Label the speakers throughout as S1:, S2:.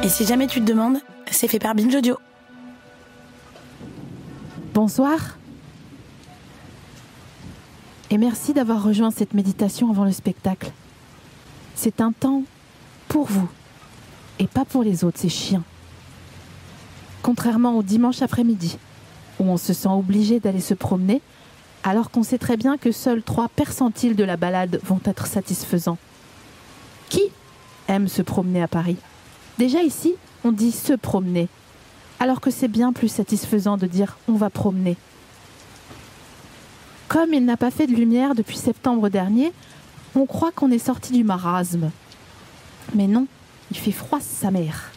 S1: Et si jamais tu te demandes, c'est fait par Binge Audio.
S2: Bonsoir. Et merci d'avoir rejoint cette méditation avant le spectacle. C'est un temps pour vous et pas pour les autres, c'est chiant. Contrairement au dimanche après-midi, où on se sent obligé d'aller se promener, alors qu'on sait très bien que seuls 3 percentiles de la balade vont être satisfaisants. Qui aime se promener à Paris ? Déjà ici, on dit se promener, alors que c'est bien plus satisfaisant de dire on va promener. Comme il n'a pas fait de lumière depuis septembre dernier, on croit qu'on est sorti du marasme. Mais non, il fait froid sa mère.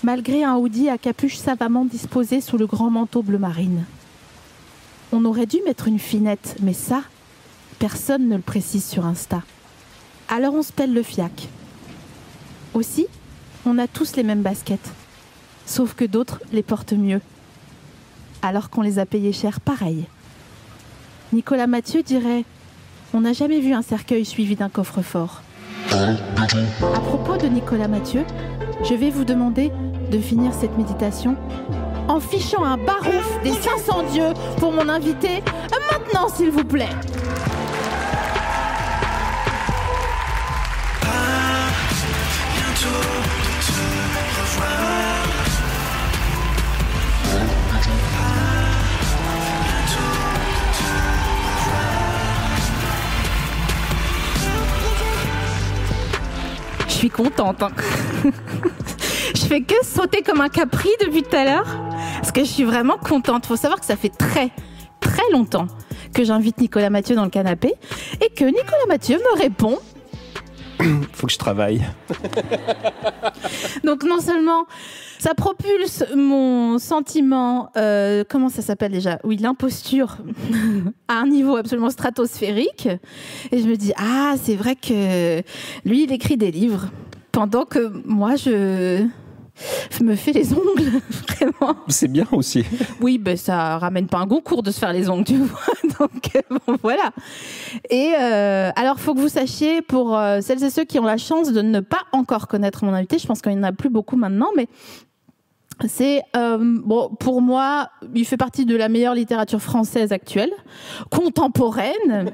S2: Malgré un hoodie à capuche savamment disposé sous le grand manteau bleu marine. On aurait dû mettre une finette, mais ça, personne ne le précise sur Insta. Alors on se pèle le fiac. Aussi, on a tous les mêmes baskets, sauf que d'autres les portent mieux, alors qu'on les a payées cher pareil. Nicolas Mathieu dirait « On n'a jamais vu un cercueil suivi d'un coffre-fort ». À propos de Nicolas Mathieu, je vais vous demander de finir cette méditation en fichant un barouf des 500 dieux pour mon invité maintenant, s'il vous plaît. Je suis contente. Hein. Je fais que sauter comme un capri depuis tout à l'heure parce que je suis vraiment contente. Il faut savoir que ça fait très, très longtemps que j'invite Nicolas Mathieu dans le canapé et que Nicolas Mathieu me répond.
S3: Faut que je travaille.
S2: Donc non seulement ça propulse mon sentiment, comment ça s'appelle déjà ? Oui, l'imposture à un niveau absolument stratosphérique. Et je me dis, ah, c'est vrai que lui, il écrit des livres pendant que moi, je me fais les ongles, vraiment.
S3: C'est bien aussi.
S2: Oui, ben ça ramène pas un Goncourt de se faire les ongles, tu vois. Donc bon, voilà. Et alors, faut que vous sachiez, pour celles et ceux qui ont la chance de ne pas encore connaître mon invité, je pense qu'il n'y en a plus beaucoup maintenant, mais c'est, bon, pour moi, il fait partie de la meilleure littérature française actuelle, contemporaine,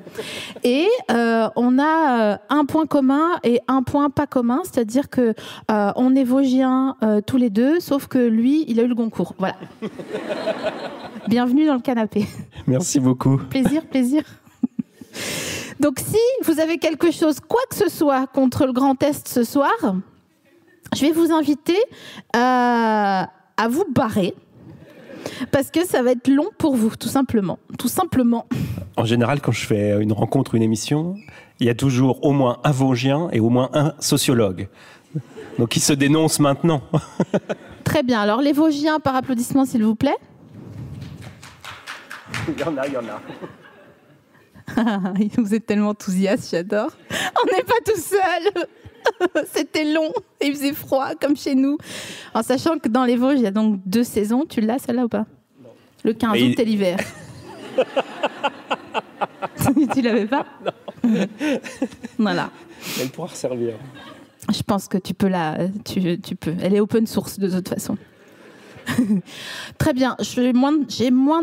S2: et on a un point commun et un point pas commun, c'est-à-dire que on est Vosgiens tous les deux, sauf que lui, il a eu le Goncourt. Voilà. Bienvenue dans le canapé.
S3: Merci beaucoup.
S2: Plaisir, plaisir. Donc, si vous avez quelque chose, quoi que ce soit, contre le Grand Est ce soir, je vais vous inviter à vous barrer parce que ça va être long pour vous, tout simplement. Tout simplement.
S3: En général, quand je fais une rencontre, une émission, il y a toujours au moins un Vosgien et au moins un sociologue. Donc, ils se dénoncent maintenant.
S2: Très bien. Alors, les Vosgiens, par applaudissement, s'il vous plaît.
S3: Il y en a.
S2: Vous êtes tellement enthousiaste, j'adore. On n'est pas tout seul. C'était long et il faisait froid comme chez nous. En sachant que dans les Vosges, il y a donc 2 saisons. Tu l'as celle-là ou pas ? Non. Le 15 août et l'hiver. Tu l'avais pas ?
S3: Non.
S2: Voilà.
S3: Elle pourra resservir.
S2: Je pense que tu peux tu peux. Elle est open source de toute façon. Très bien. J'ai moins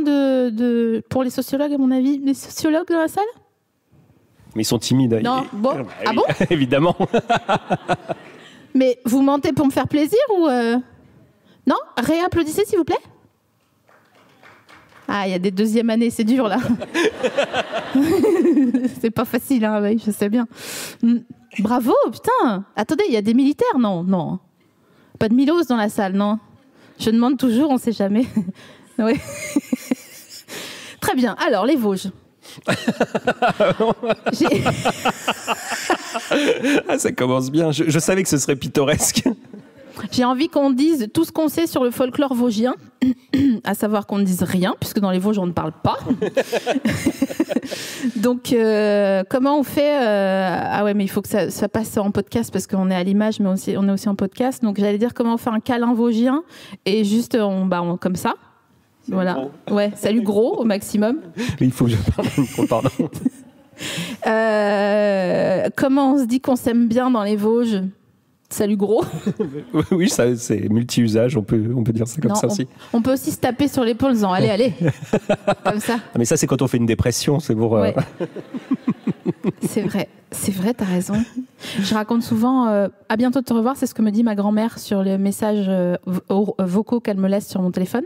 S2: de pour les sociologues, à mon avis. Les sociologues dans la salle ?
S3: Mais ils sont timides.
S2: Non, bon. Ah bon ?
S3: Évidemment.
S2: Mais vous mentez pour me faire plaisir ou Non ? Réapplaudissez, s'il vous plaît. Ah, il y a des 2e années, c'est dur, là. C'est pas facile, hein, oui, je sais bien. Bravo, putain. Attendez, il y a des militaires ? Non. Pas de Milos dans la salle, non ? Je demande toujours, on sait jamais. Ouais. Très bien. Alors, les Vosges.
S3: Ah, ça commence bien. Je savais que ce serait pittoresque.
S2: J'ai envie qu'on dise tout ce qu'on sait sur le folklore vosgien, à savoir qu'on ne dise rien, puisque dans les Vosges, on ne parle pas. Donc, comment on fait Ah ouais, mais il faut que ça passe en podcast, parce qu'on est à l'image, mais on est aussi en podcast. Donc, j'allais dire comment on fait un câlin vosgien, et juste, comme ça. Salut, voilà. Gros. Ouais, salut gros, au maximum.
S3: Il faut que je parle. Pardon.
S2: Comment on se dit qu'on s'aime bien dans les Vosges ? Salut gros.
S3: Oui, ça, c'est multi-usage, on peut dire ça comme ça aussi.
S2: On peut aussi se taper sur l'épaule en disant allez, comme ça.
S3: Mais ça, c'est quand on fait une dépression, c'est pour...
S2: Ouais. C'est vrai, t'as raison. Je raconte souvent à bientôt de te revoir, c'est ce que me dit ma grand-mère sur les messages vocaux qu'elle me laisse sur mon téléphone.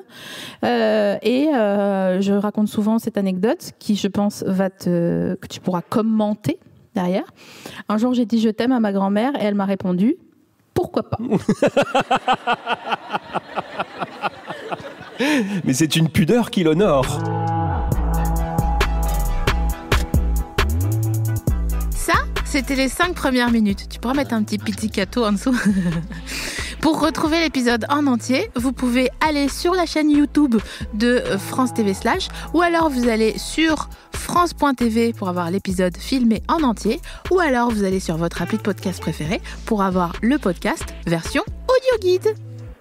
S2: Je raconte souvent cette anecdote qui, je pense, que tu pourras commenter derrière. Un jour, j'ai dit je t'aime à ma grand-mère et elle m'a répondu pourquoi pas.
S3: Mais c'est une pudeur qui l'honore.
S4: C'était les 5 premières minutes. Tu pourras mettre un petit pizzicato en dessous. Pour retrouver l'épisode en entier, vous pouvez aller sur la chaîne YouTube de France TV / ou alors vous allez sur France.tv pour avoir l'épisode filmé en entier, ou alors vous allez sur votre appli de podcast préféré pour avoir le podcast version audio guide.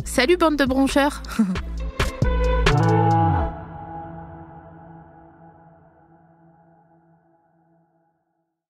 S4: Salut bande de broncheurs.